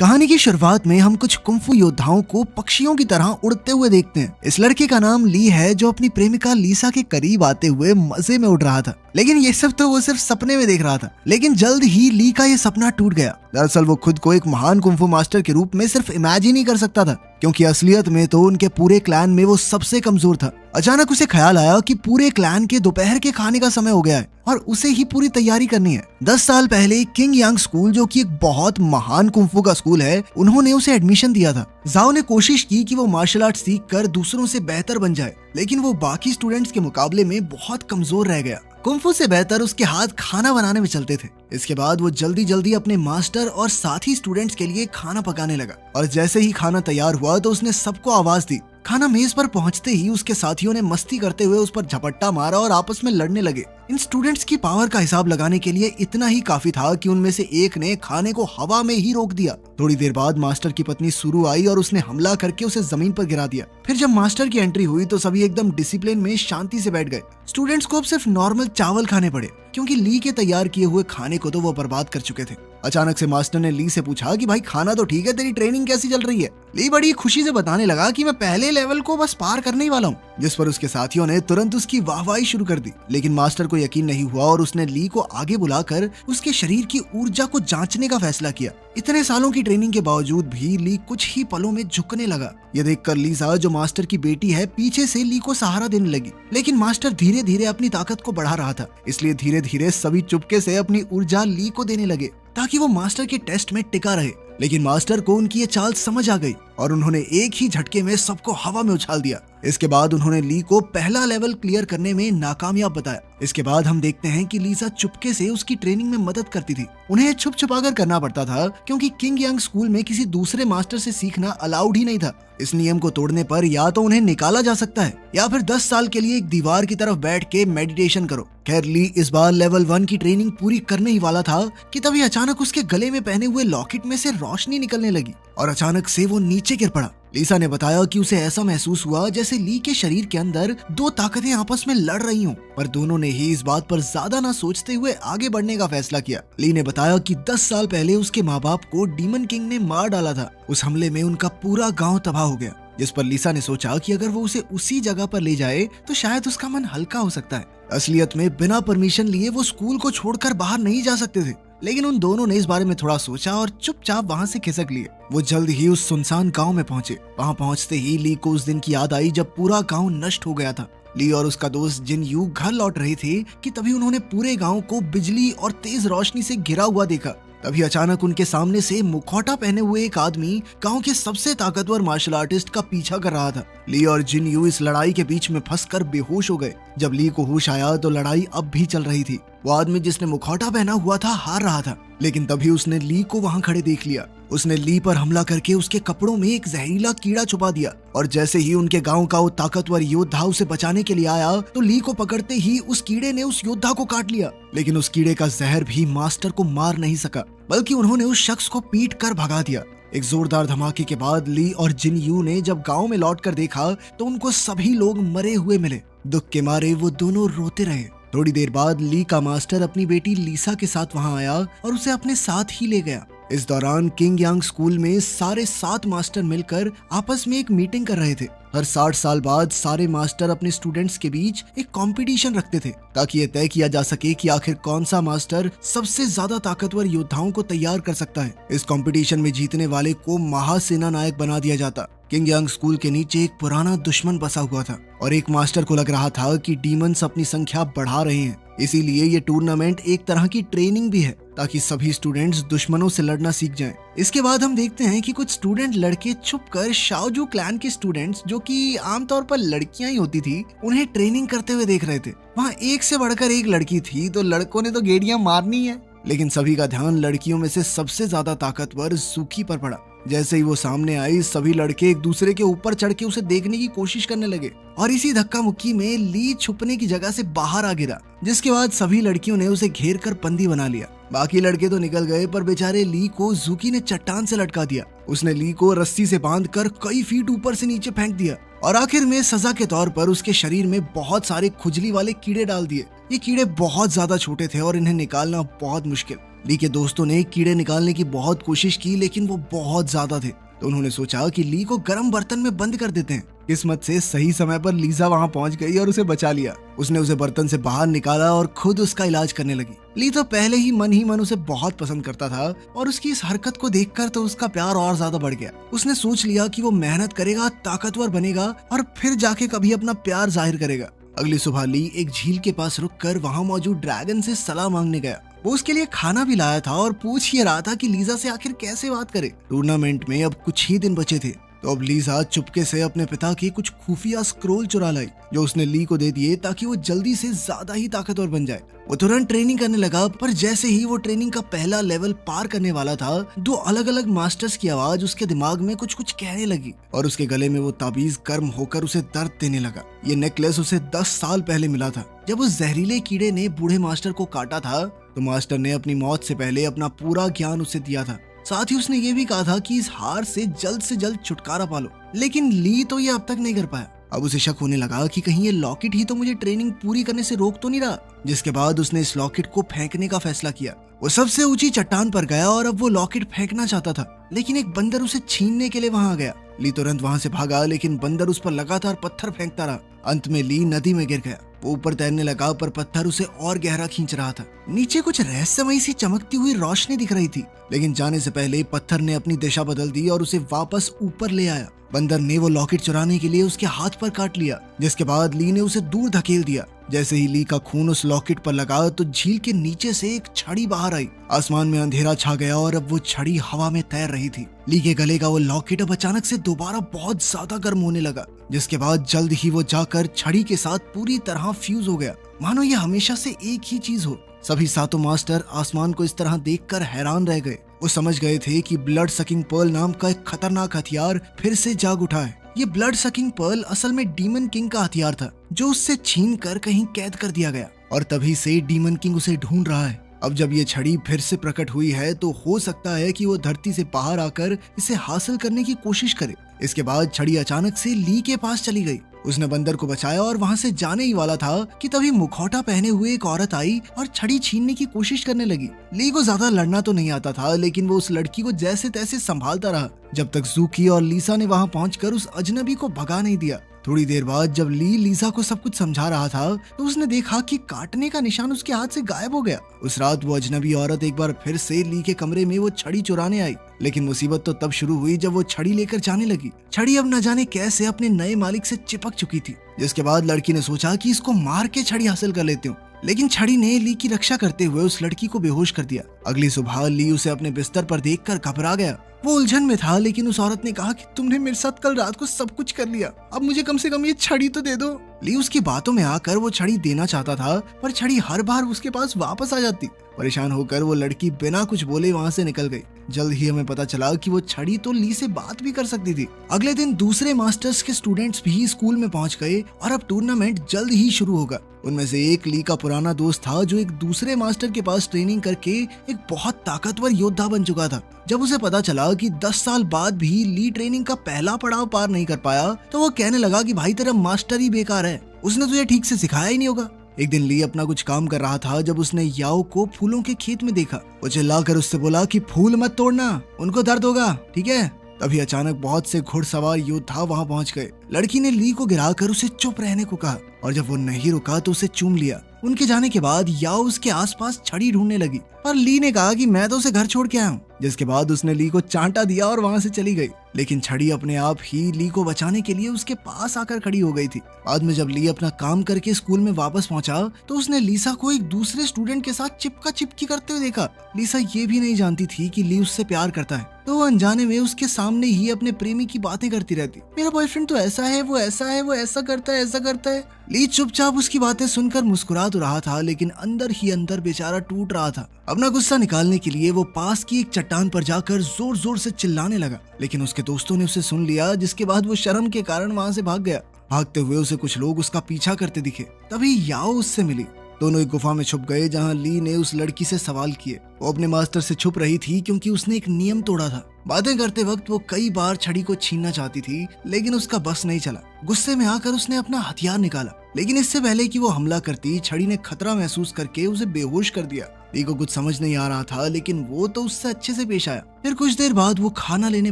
कहानी की शुरुआत में हम कुछ कुंफू योद्धाओं को पक्षियों की तरह उड़ते हुए देखते हैं। इस लड़के का नाम ली है जो अपनी प्रेमिका लीसा के करीब आते हुए मजे में उड़ रहा था, लेकिन ये सब तो वो सिर्फ सपने में देख रहा था। लेकिन जल्द ही ली का ये सपना टूट गया। दरअसल वो खुद को एक महान कुंफू मास्टर के रूप में सिर्फ इमेजिन ही कर सकता था, क्योंकि असलियत में तो उनके पूरे क्लैन में वो सबसे कमजोर था। अचानक उसे ख्याल आया कि पूरे क्लैन के दोपहर के खाने का समय हो गया है और उसे ही पूरी तैयारी करनी है। 10 साल पहले किंग यांग स्कूल, जो कि एक बहुत महान कुंफू का स्कूल है, उन्होंने उसे एडमिशन दिया था। जाओ ने कोशिश की कि वो मार्शल आर्ट सीख कर दूसरों से बेहतर बन जाए, लेकिन वो बाकी स्टूडेंट्स के मुकाबले में बहुत कमजोर रह गया। कुंफू से बेहतर उसके हाथ खाना बनाने में चलते थे। इसके बाद वो जल्दी जल्दी अपने मास्टर और साथी स्टूडेंट्स के लिए खाना पकाने लगा, और जैसे ही खाना तैयार हुआ तो उसने सबको आवाज दी। खाना मेज पर पहुंचते ही उसके साथियों ने मस्ती करते हुए उस पर झपट्टा मारा और आपस में लड़ने लगे। इन स्टूडेंट्स की पावर का हिसाब लगाने के लिए इतना ही काफी था कि उनमें से एक ने खाने को हवा में ही रोक दिया। थोड़ी देर बाद मास्टर की पत्नी सुरु आई और उसने हमला करके उसे जमीन पर गिरा दिया। फिर जब मास्टर की एंट्री हुई तो सभी एकदम डिसिप्लिन में शांति से बैठ गए। स्टूडेंट्स को अब सिर्फ नॉर्मल चावल खाने पड़े, क्योंकि ली के तैयार किए हुए खाने को तो वो बर्बाद कर चुके थे। अचानक से मास्टर ने ली से पूछा कि भाई खाना तो ठीक है, तेरी ट्रेनिंग कैसी चल रही है? ली बड़ी खुशी से बताने लगा कि मैं पहले लेवल को बस पार करने ही वाला हूँ, जिस पर उसके साथियों ने तुरंत उसकी वाहवाही शुरू कर दी। लेकिन मास्टर को यकीन नहीं हुआ और उसने ली को आगे बुलाकर उसके शरीर की ऊर्जा को जांचने का फैसला किया। इतने सालों की ट्रेनिंग के बावजूद भी ली कुछ ही पलों में झुकने लगा। यह देखकर लीसा, जो मास्टर की बेटी है, पीछे से ली को सहारा देने लगी। लेकिन मास्टर धीरे धीरे अपनी ताकत को बढ़ा रहा था, इसलिए धीरे धीरे सभी चुपके से अपनी ऊर्जा ली को देने लगे ताकि वो मास्टर के टेस्ट में टिका रहे। लेकिन मास्टर को उनकी ये चाल समझ आ गई और उन्होंने एक ही झटके में सबको हवा में उछाल दिया। इसके बाद उन्होंने ली को पहला लेवल क्लियर करने में नाकामयाब बताया। इसके बाद हम देखते हैं कि लीसा चुपके से उसकी ट्रेनिंग में मदद करती थी। उन्हें छुप छुपा कर करना पड़ता था, क्योंकि किंग यांग स्कूल में किसी दूसरे मास्टर से सीखना अलाउड ही नहीं था। इस नियम को तोड़ने पर या तो उन्हें निकाला जा सकता है या फिर 10 साल के लिए एक दीवार की तरफ बैठ के मेडिटेशन करो। खैर, ली इस बार लेवल 1 की ट्रेनिंग पूरी करने ही वाला था कि तभी अचानक उसके गले में पहने हुए लॉकेट में से रोशनी निकलने लगी और अचानक से वो नीचे गिर पड़ा। लीसा ने बताया कि उसे ऐसा महसूस हुआ जैसे ली के शरीर के अंदर दो ताकतें आपस में लड़ रही हों, पर दोनों ने ही इस बात पर ज्यादा ना सोचते हुए आगे बढ़ने का फैसला किया। ली ने बताया कि 10 साल पहले उसके माँ बाप को डीमन किंग ने मार डाला था। उस हमले में उनका पूरा गांव तबाह हो गया, जिस पर लीसा ने सोचा कि अगर वो उसे उसी जगह पर ले जाए तो शायद उसका मन हल्का हो सकता है। असलियत में बिना परमिशन लिए वो स्कूल को छोड़कर बाहर नहीं जा सकते थे, लेकिन उन दोनों ने इस बारे में थोड़ा सोचा और चुपचाप वहाँ से खिसक लिए। वो जल्द ही उस सुनसान गांव में पहुंचे। वहाँ पहुंचते ही ली को उस दिन की याद आई जब पूरा गांव नष्ट हो गया था। ली और उसका दोस्त जिन यू घर लौट रहे थे कि तभी उन्होंने पूरे गांव को बिजली और तेज रोशनी से घिरा हुआ देखा। तभी अचानक उनके सामने से मुखौटा पहने हुए एक आदमी गांव के सबसे ताकतवर मार्शल आर्टिस्ट का पीछा कर रहा था। ली और जिन यू इस लड़ाई के बीच में फंसकर बेहोश हो गए। जब ली को होश आया तो लड़ाई अब भी चल रही थी। वो आदमी जिसने मुखौटा पहना हुआ था हार रहा था, लेकिन तभी उसने ली को वहां खड़े देख लिया। उसने ली पर हमला करके उसके कपड़ों में एक जहरीला कीड़ा छुपा दिया, और जैसे ही उनके गांव का वो ताकतवर योद्धा उसे बचाने के लिए आया तो ली को पकड़ते ही उस कीड़े ने उस योद्धा को काट लिया। लेकिन उस कीड़े का जहर भी मास्टर को मार नहीं सका, बल्कि उन्होंने उस शख्स को पीट कर भगा दिया। एक जोरदार धमाके के बाद ली और जिन यू ने जब गांव में लौटकर देखा तो उनको सभी लोग मरे हुए मिले। दुख के मारे वो दोनों रोते रहे। थोड़ी देर बाद ली का मास्टर अपनी बेटी लीसा के साथ वहां आया और उसे अपने साथ ही ले गया। इस दौरान किंग यांग स्कूल में सारे 7 मास्टर मिलकर आपस में एक मीटिंग कर रहे थे। हर 60 साल बाद सारे मास्टर अपने स्टूडेंट्स के बीच एक कंपटीशन रखते थे, ताकि ये तय किया जा सके कि आखिर कौन सा मास्टर सबसे ज्यादा ताकतवर योद्धाओं को तैयार कर सकता है। इस कंपटीशन में जीतने वाले को महासेना नायक बना दिया जाता। किंग यांग स्कूल के नीचे एक पुराना दुश्मन बसा हुआ था और एक मास्टर को लग रहा था कि डीमंस अपनी संख्या बढ़ा रहे हैं, इसीलिए ये टूर्नामेंट एक तरह की ट्रेनिंग भी है ताकि सभी स्टूडेंट्स दुश्मनों से लड़ना सीख जाएं। इसके बाद हम देखते हैं कि कुछ स्टूडेंट लड़के छुपकर शाओजू क्लैन के स्टूडेंट्स, जो कि आमतौर पर लड़कियां ही होती थी, उन्हें ट्रेनिंग करते हुए देख रहे थे। वहाँ एक से बढ़कर एक लड़की थी, तो लड़कों ने तो गेड़ियां मारनी है, लेकिन सभी का ध्यान लड़कियों में से सबसे ज्यादा ताकतवर सूखी पर पड़ा। जैसे ही वो सामने आई, सभी लड़के एक दूसरे के ऊपर चढ़ के उसे देखने की कोशिश करने लगे और इसी धक्का मुक्की में ली छुपने की जगह से बाहर आ गिरा, जिसके बाद सभी लड़कियों ने उसे घेर कर बंदी बना लिया। बाकी लड़के तो निकल गए, पर बेचारे ली को जूकी ने चट्टान से लटका दिया। उसने ली को रस्सी से बांधकर कई फीट ऊपर से नीचे फेंक दिया और आखिर में सजा के तौर पर उसके शरीर में बहुत सारे खुजली वाले कीड़े डाल दिए, ये कीड़े बहुत ज्यादा छोटे थे और इन्हें निकालना बहुत मुश्किल। ली के दोस्तों ने कीड़े निकालने की बहुत कोशिश की लेकिन वो बहुत ज्यादा थे, तो उन्होंने सोचा कि ली को गर्म बर्तन में बंद कर देते हैं। किस्मत से सही समय पर लीसा वहां पहुंच गई और उसे बचा लिया। उसने उसे बर्तन से बाहर निकाला और खुद उसका इलाज करने लगी। ली तो पहले ही मन उसे बहुत पसंद करता था और उसकी इस हरकत को देखकर तो उसका प्यार और ज्यादा बढ़ गया। उसने सोच लिया कि वो मेहनत करेगा, ताकतवर बनेगा और फिर जाके कभी अपना प्यार जाहिर करेगा। अगली सुबह ली एक झील के पास रुककर वहां मौजूद ड्रैगन से सलाह मांगने गया। वो उसके लिए खाना भी लाया था और पूछ ही रहा था कि लीजा से आखिर कैसे बात करे। टूर्नामेंट में अब कुछ ही दिन बचे थे, तो अब लीजा चुपके से अपने पिता के कुछ खुफिया स्क्रोल चुरा लाई, जो उसने ली को दे दिए ताकि वो जल्दी से ज्यादा ही ताकतवर बन जाए। वो तुरंत ट्रेनिंग करने लगा, पर जैसे ही वो ट्रेनिंग का पहला लेवल पार करने वाला था, दो अलग अलग मास्टर्स की आवाज उसके दिमाग में कुछ कुछ कहने लगी और उसके गले में वो ताबीज गर्म होकर उसे दर्द देने लगा। ये नेकलेस उसे 10 साल पहले मिला था, जब उस जहरीले कीड़े ने बूढ़े मास्टर को काटा था। तो मास्टर ने अपनी मौत से पहले अपना पूरा ज्ञान उसे दिया था। साथ ही उसने ये भी कहा था कि इस हार से जल्द छुटकारा पालो, लेकिन ली तो ये अब तक नहीं कर पाया। अब उसे शक होने लगा कि कहीं ये लॉकेट ही तो मुझे ट्रेनिंग पूरी करने से रोक तो नहीं रहा। जिसके बाद उसने इस लॉकेट को फेंकने का फैसला किया। वो सबसे ऊंची चट्टान पर गया और अब वो लॉकेट फेंकना चाहता था, लेकिन एक बंदर उसे छीनने के लिए वहां आ गया। ली तुरंत वहां से भागा, लेकिन बंदर उस पर लगातार पत्थर फेंकता रहा। अंत में ली नदी में गिर गया। वो ऊपर तैरने लगा, पर पत्थर उसे और गहरा खींच रहा था। नीचे कुछ रहस्यमयी सी चमकती हुई रोशनी दिख रही थी, लेकिन जाने से पहले पत्थर ने अपनी दिशा बदल दी और उसे वापस ऊपर ले आया। बंदर ने वो लॉकेट चुराने के लिए उसके हाथ पर काट लिया, जिसके बाद ली ने उसे दूर धकेल दिया। जैसे ही ली का खून उस लॉकेट पर लगा तो झील के नीचे से एक छड़ी बाहर आई। आसमान में अंधेरा छा गया और अब वो छड़ी हवा में तैर रही थी। ली के गले का वो लॉकेट अब अचानक से दोबारा बहुत ज्यादा गर्म होने लगा, जिसके बाद जल्द ही वो जाकर छड़ी के साथ पूरी तरह फ्यूज हो गया, मानो ये हमेशा से एक ही चीज हो। सभी सातों मास्टर आसमान को इस तरह देखकर हैरान रह गए। वो समझ गए थे कि ब्लड सकिंग पर्ल नाम का एक खतरनाक हथियार फिर से जाग उठा है। ये ब्लड सकिंग पर्ल असल में डीमन किंग का हथियार था, जो उससे छीन कर कहीं कैद कर दिया गया, और तभी से डीमन किंग उसे ढूंढ रहा है। अब जब ये छड़ी फिर से प्रकट हुई है, तो हो सकता है कि वो धरती से बाहर आकर इसे हासिल करने की कोशिश करे। इसके बाद छड़ी अचानक से ली के पास चली गई। उसने बंदर को बचाया और वहां से जाने ही वाला था कि तभी मुखौटा पहने हुए एक औरत आई और छड़ी छीनने की कोशिश करने लगी। ली को ज्यादा लड़ना तो नहीं आता था, लेकिन वो उस लड़की को जैसे तैसे संभालता रहा, जब तक जूकी और लीसा ने वहां पहुंचकर उस अजनबी को भगा नहीं दिया। थोड़ी देर बाद जब ली लीसा को सब कुछ समझा रहा था, तो उसने देखा कि काटने का निशान उसके हाथ से गायब हो गया। उस रात वो अजनबी औरत एक बार फिर से ली के कमरे में वो छड़ी चुराने आई, लेकिन मुसीबत तो तब शुरू हुई जब वो छड़ी लेकर जाने लगी। छड़ी अब न जाने कैसे अपने नए मालिक से चिपक चुकी थी, जिसके बाद लड़की ने सोचा कि इसको मार के छड़ी हासिल कर लेती हूँ, लेकिन छड़ी ने ली की रक्षा करते हुए उस लड़की को बेहोश कर दिया। अगली सुबह ली उसे अपने बिस्तर पर देखकर घबरा गया। वो उलझन में था, लेकिन उस औरत ने कहा कि तुमने मेरे साथ कल रात को सब कुछ कर लिया, अब मुझे कम से कम ये छड़ी तो दे दो। ली उसकी बातों में आकर वो छड़ी देना चाहता था, पर छड़ी हर बार उसके पास वापस आ जाती। परेशान होकर वो लड़की बिना कुछ बोले वहां से निकल गई। जल्द ही हमें पता चला कि वो छड़ी तो ली से बात भी कर सकती थी। अगले दिन दूसरे मास्टर्स के स्टूडेंट्स भी स्कूल में पहुंच गए और अब टूर्नामेंट जल्द ही शुरू होगा। उनमें से एक ली का पुराना दोस्त था, जो एक दूसरे मास्टर के पास ट्रेनिंग करके एक बहुत ताकतवर योद्धा बन चुका था। जब उसे पता चला कि 10 साल बाद भी ली ट्रेनिंग का पहला पड़ाव पार नहीं कर पाया, तो वो कहने लगा कि भाई तेरा मास्टर ही बेकार है, उसने तुझे ठीक से सिखाया ही नहीं होगा। एक दिन ली अपना कुछ काम कर रहा था जब उसने याओ को फूलों के खेत में देखा। वो चिल्लाकर उससे बोला कि फूल मत तोड़ना, उनको दर्द होगा, ठीक है। तभी अचानक बहुत से घुड़सवार योद्धा वहां पहुंच गए। लड़की ने ली को गिराकर उसे चुप रहने को कहा, और जब वो नहीं रुका तो उसे चूम लिया। उनके जाने के बाद याओ उसके आसपास छड़ी ढूंढने लगी, पर ली ने कहा कि मैं तो उसे घर छोड़ के आया हूँ। जिसके बाद उसने ली को चांटा दिया और वहां से चली गई, लेकिन छड़ी अपने आप ही ली को बचाने के लिए उसके पास आकर खड़ी हो गई थी। बाद में जब ली अपना काम करके स्कूल में वापस पहुंचा, तो उसने लीसा को एक दूसरे स्टूडेंट के साथ चिपका चिपकी करते हुए देखा। लीसा ये भी नहीं जानती थी कि ली उससे प्यार करता है, तो वो अनजाने में उसके सामने ही अपने प्रेमी की बातें करती रहती। मेरा बॉयफ्रेंड तो ऐसा है, वो ऐसा है, वो ऐसा करता है, ऐसा करता है। ली चुपचाप उसकी बातें सुनकर मुस्कुरा तो रहा था, लेकिन अंदर ही अंदर बेचारा टूट रहा था। अपना गुस्सा निकालने के लिए वो पास की एक चट्टान पर जाकर जोर जोर से चिल्लाने लगा, लेकिन उसके दोस्तों ने उसे सुन लिया, जिसके बाद वो शर्म के कारण वहां से भाग गया। भागते हुए उसे कुछ लोग उसका पीछा करते दिखे। तभी याओ उससे मिली। दोनों एक गुफा में छुप गए जहाँ ली ने उस लड़की से सवाल किए। वो अपने मास्टर से छुप रही थी क्योंकि उसने एक नियम तोड़ा था। बातें करते वक्त वो कई बार छड़ी को छीनना चाहती थी, लेकिन उसका बस नहीं चला। गुस्से में आकर उसने अपना हथियार निकाला, लेकिन इससे पहले कि वो हमला करती, छड़ी ने खतरा महसूस करके उसे बेहोश कर दिया। ली को कुछ समझ नहीं आ रहा था, लेकिन वो तो उससे अच्छे से पेश आया। फिर कुछ देर बाद वो खाना लेने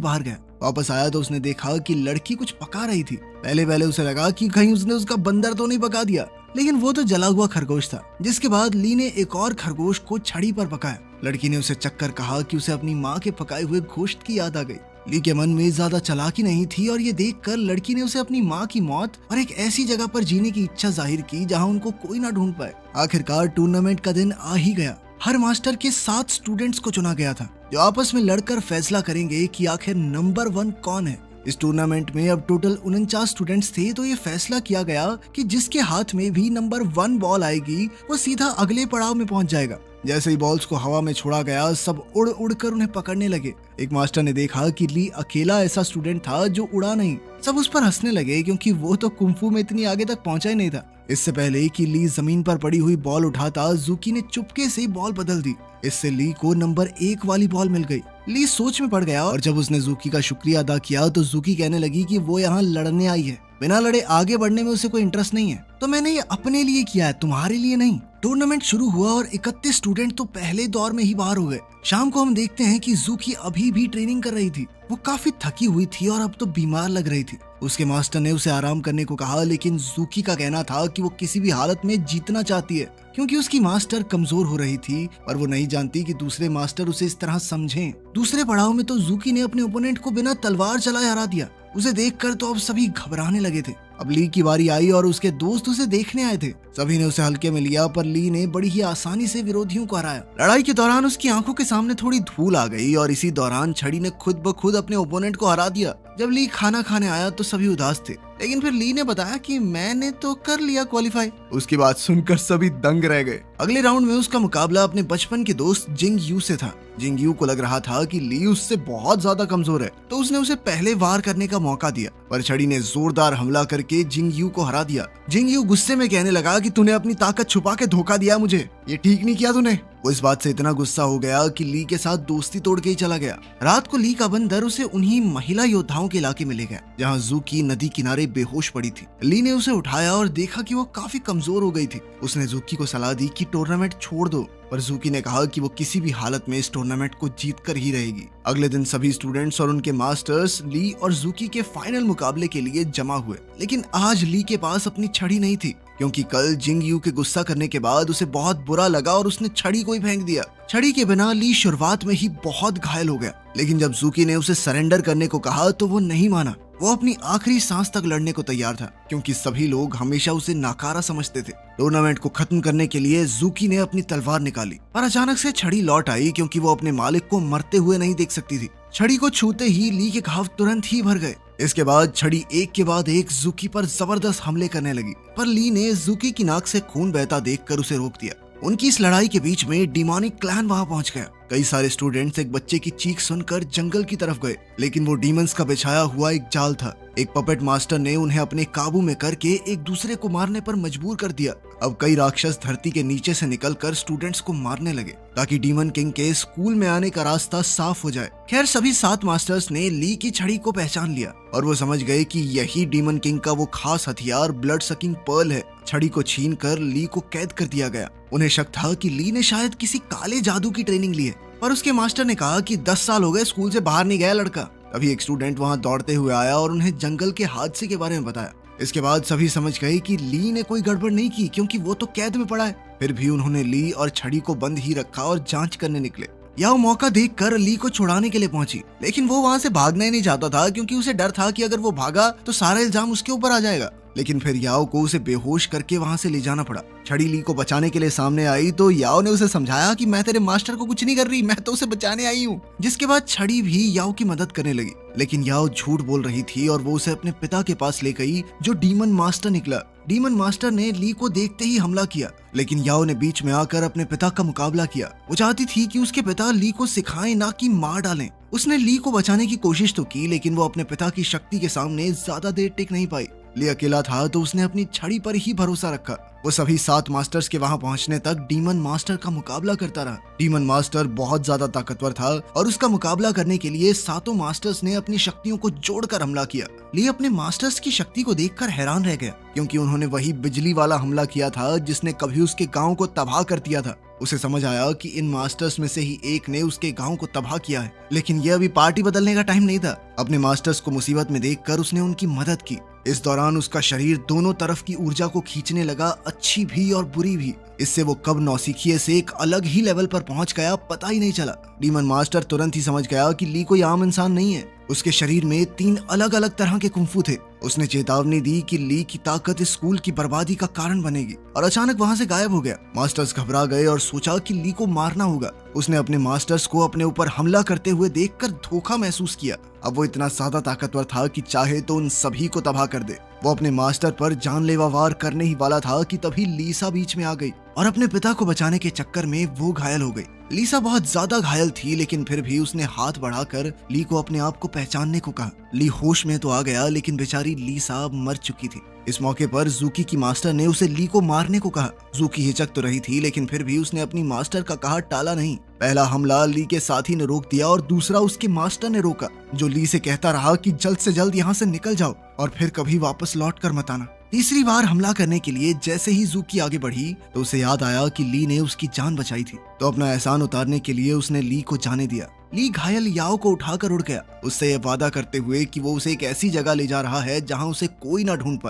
बाहर गया। वापस आया तो उसने देखा कि लड़की कुछ पका रही थी। पहले उसे लगा कि कहीं उसने उसका बंदर तो नहीं पका दिया, लेकिन वो तो जला हुआ खरगोश था। जिसके बाद ली ने एक और खरगोश को छड़ी पर पकाया। लड़की ने उसे चक्कर कहा कि उसे अपनी माँ के पकाए हुए गोश्त की याद आ गई। ली के मन में ज्यादा चालाकी नहीं थी और ये देखकर लड़की ने उसे अपनी माँ की मौत और एक ऐसी जगह पर जीने की इच्छा जाहिर की जहाँ उनको कोई ना ढूंढ पाए। आखिरकार टूर्नामेंट का दिन आ ही गया। हर मास्टर के 7 स्टूडेंट्स को चुना गया था जो आपस में लड़कर फैसला करेंगे कि आखिर नंबर 1 कौन है। इस टूर्नामेंट में अब टोटल 49 स्टूडेंट्स थे, तो ये फैसला किया गया कि जिसके हाथ में भी नंबर 1 बॉल आएगी वो सीधा अगले पड़ाव में पहुंच जाएगा। जैसे ही बॉल्स को हवा में छोड़ा गया, सब उड़ उड़ कर उन्हें पकड़ने लगे। एक मास्टर ने देखा कि ली अकेला ऐसा स्टूडेंट था जो उड़ा नहीं। सब उस पर हंसने लगे क्योंकि वो तो कुंफू में इतनी आगे तक पहुंचा ही नहीं था। इससे पहले कि ली जमीन पर पड़ी हुई बॉल उठाता, जूकी ने चुपके से बॉल बदल दी। इससे ली को नंबर 1 वाली बॉल मिल गई। ली सोच में पड़ गया और जब उसने जूकी का शुक्रिया अदा किया तो जूकी कहने लगी कि वो यहाँ लड़ने आई है, बिना लड़े आगे बढ़ने में उसे कोई इंटरेस्ट नहीं है। तो मैंने ये अपने लिए किया है, तुम्हारे लिए नहीं। टूर्नामेंट शुरू हुआ और 31 स्टूडेंट तो पहले दौर में ही बाहर हो गए। शाम को हम देखते हैं कि जूकी अभी भी ट्रेनिंग कर रही थी। वो काफी थकी हुई थी और अब तो बीमार लग रही थी। उसके मास्टर ने उसे आराम करने को कहा, लेकिन जूकी का कहना था कि वो किसी भी हालत में जीतना चाहती है क्योंकि उसकी मास्टर कमजोर हो रही थी, पर वो नहीं जानती कि दूसरे मास्टर उसे इस तरह समझें। दूसरे पड़ाव में तो जूकी ने अपने ओपोनेंट को बिना तलवार चलाए हरा दिया। उसे देखकर तो अब सभी घबराने लगे थे। अब ली की बारी आई और उसके दोस्त उसे देखने आए थे। सभी ने उसे हल्के में लिया, पर ली ने बड़ी ही आसानी से विरोधियों को हराया। लड़ाई के दौरान उसकी आंखों के सामने थोड़ी धूल आ गई और इसी दौरान छड़ी ने खुद ब खुद अपने ओपोनेंट को हरा दिया। जब ली खाना खाने आया तो सभी उदास थे, लेकिन फिर ली ने बताया कि मैंने तो कर लिया क्वालिफाई। उसकी बात सुनकर सभी दंग रह गए। अगले राउंड में उसका मुकाबला अपने बचपन के दोस्त जिंग यू से था। जिंग यू को लग रहा था कि ली उससे बहुत ज्यादा कमजोर है, तो उसने उसे पहले वार करने का मौका दिया, पर छड़ी ने जोरदार हमला करके जिंग यू को हरा दिया। जिंग यू गुस्से में कहने लगा कि तूने अपनी ताकत छुपा के धोखा दिया मुझे, ये ठीक नहीं किया तूने। वो इस बात से इतना गुस्सा हो गया कि ली के साथ दोस्ती तोड़ के ही चला गया। रात को ली का बंदर उसे उन्हीं महिला योद्धाओं के इलाके में ले गया जहाँ जूकी नदी किनारे बेहोश पड़ी थी। ली ने उसे उठाया और देखा कि वो काफी कमजोर हो गई थी। उसने जूकी को सलाह दी कि टूर्नामेंट छोड़ दो, पर जूकी ने कहा कि वो किसी भी हालत में इस टूर्नामेंट को जीत कर ही रहेगी। अगले दिन सभी स्टूडेंट्स और उनके मास्टर्स ली और जूकी के फाइनल मुकाबले के लिए जमा हुए, लेकिन आज ली के पास अपनी छड़ी नहीं थी क्योंकि कल जिंग यू के गुस्सा करने के बाद उसे बहुत बुरा लगा और उसने छड़ी को ही फेंक दिया। छड़ी के बिना ली शुरुआत में ही बहुत घायल हो गया, लेकिन जब जूकी ने उसे सरेंडर करने को कहा तो वो नहीं माना। वो अपनी आखिरी सांस तक लड़ने को तैयार था क्योंकि सभी लोग हमेशा उसे नाकारा समझते थे। टूर्नामेंट को खत्म करने के लिए जूकी ने अपनी तलवार निकाली, पर अचानक से छड़ी लौट आई क्योंकि वो अपने मालिक को मरते हुए नहीं देख सकती थी। छड़ी को छूते ही ली के घाव तुरंत ही भर गए। इसके बाद छड़ी एक के बाद एक जूकी पर जबरदस्त हमले करने लगी, पर ली ने जूकी की नाक से खून बहता देखकर उसे रोक दिया। उनकी इस लड़ाई के बीच में डिमोनिक क्लैन वहां पहुंच गया। कई सारे स्टूडेंट्स एक बच्चे की चीख सुनकर जंगल की तरफ गए, लेकिन वो डीमंस का बिछाया हुआ एक जाल था। एक पपेट मास्टर ने उन्हें अपने काबू में करके एक दूसरे को मारने पर मजबूर कर दिया। अब कई राक्षस धरती के नीचे से निकलकर स्टूडेंट्स को मारने लगे ताकि डीमन किंग के स्कूल में आने का रास्ता साफ हो जाए। खैर सभी 7 मास्टर्स ने ली की छड़ी को पहचान लिया और वो समझ गए कि यही डीमन किंग का वो खास हथियार ब्लड सकिंग पर्ल है। छड़ी को छीन कर ली को कैद कर दिया गया। उन्हें शक था कि ली ने शायद किसी काले जादू की ट्रेनिंग ली है, पर उसके मास्टर ने कहा कि 10 साल हो गए स्कूल से बाहर नहीं गया लड़का। तभी एक स्टूडेंट वहां दौड़ते हुए आया और उन्हें जंगल के हादसे के बारे में बताया। इसके बाद सभी समझ गए कि ली ने कोई गड़बड़ नहीं की क्योंकि वो तो कैद में पड़ा है। फिर भी उन्होंने ली और छड़ी को बंद ही रखा और जांच करने निकले। याओ मौका देखकर ली को छुड़ाने के लिए पहुंची, लेकिन वो वहां से भागना ही नहीं चाहता था क्योंकि उसे डर था कि अगर वो भागा तो सारा इल्जाम उसके ऊपर आ जाएगा। लेकिन फिर याओ को उसे बेहोश करके वहां से ले जाना पड़ा। छड़ी ली को बचाने के लिए सामने आई तो याओ ने उसे समझाया कि मैं तेरे मास्टर को कुछ नहीं कर रही, मैं तो उसे बचाने आई हूँ। जिसके बाद छड़ी भी याओ की मदद करने लगी, लेकिन याओ झूठ बोल रही थी और वो उसे अपने पिता के पास ले गई जो डीमन मास्टर निकला। डीमन मास्टर ने ली को देखते ही हमला किया, लेकिन याओ ने बीच में आकर अपने पिता का मुकाबला किया। वो चाहती थी कि उसके पिता ली को सिखाएं ना कि मार डालें। उसने ली को बचाने की कोशिश तो की, लेकिन वो अपने पिता की शक्ति के सामने ज्यादा देर टिक नहीं पाई। ली अकेला था तो उसने अपनी छड़ी पर ही भरोसा रखा। वो सभी 7 मास्टर्स के वहां पहुंचने तक डीमन मास्टर का मुकाबला करता रहा। डीमन मास्टर बहुत ज्यादा ताकतवर था और उसका मुकाबला करने के लिए 7 मास्टर्स ने अपनी शक्तियों को जोड़कर हमला किया। ली अपने मास्टर्स की शक्ति को देखकर हैरान रह गया, क्योंकि उन्होंने वही बिजली वाला हमला किया था जिसने कभी उसके गांव को तबाह कर दिया था। उसे समझ आया कि इन मास्टर्स में से ही एक ने उसके गांव को तबाह किया है, लेकिन यह अभी पार्टी बदलने का टाइम नहीं था। अपने मास्टर्स को मुसीबत में देखकर उसने उनकी मदद की। इस दौरान उसका शरीर दोनों तरफ की ऊर्जा को खींचने लगा, अच्छी भी और बुरी भी। इससे वो कब नौसिखिए से एक अलग ही लेवल पर पहुंच गया, पता ही नहीं चला। डीमन मास्टर तुरंत ही समझ गया कि ली कोई आम इंसान नहीं है। उसके शरीर में 3 अलग अलग तरह के कुंफू थे। उसने चेतावनी दी कि ली की ताकत इस स्कूल की बर्बादी का कारण बनेगी, और अचानक वहां से गायब हो गया। मास्टर्स घबरा गए और सोचा कि ली को मारना होगा। उसने अपने मास्टर्स को अपने ऊपर हमला करते हुए देखकर धोखा महसूस किया। अब वो इतना ज्यादा ताकतवर था कि चाहे तो उन सभी को तबाह कर दे। वो अपने मास्टर पर जानलेवा वार करने ही वाला था कि तभी लीसा बीच में आ गई और अपने पिता को बचाने के चक्कर में वो घायल हो गई। लीसा बहुत ज्यादा घायल थी, लेकिन फिर भी उसने हाथ बढ़ाकर ली को अपने आप को पहचानने को कहा। ली होश में तो आ गया, लेकिन बेचारी लीसा मर चुकी थी। इस मौके पर जूकी की मास्टर ने उसे ली को मारने को कहा। जूकी हिचक तो रही थी, लेकिन फिर भी उसने अपनी मास्टर का कहा टाला नहीं। पहला हमला ली के साथी ने रोक दिया और दूसरा उसके मास्टर ने रोका, जो ली से कहता रहा कि जल्द से जल्द यहाँ से निकल जाओ और फिर कभी वापस लौट कर मत आना। तीसरी बार हमला करने के लिए जैसे ही जूकी आगे बढ़ी तो उसे याद आया कि ली ने उसकी जान बचाई थी, तो अपना एहसान उतारने के लिए उसने ली को जाने दिया। ली घायल याओ को उठाकर उड़ गया, उससे यह वादा करते हुए कि वो उसे एक ऐसी जगह ले जा रहा है जहाँ उसे कोई ना ढूंढ पाए।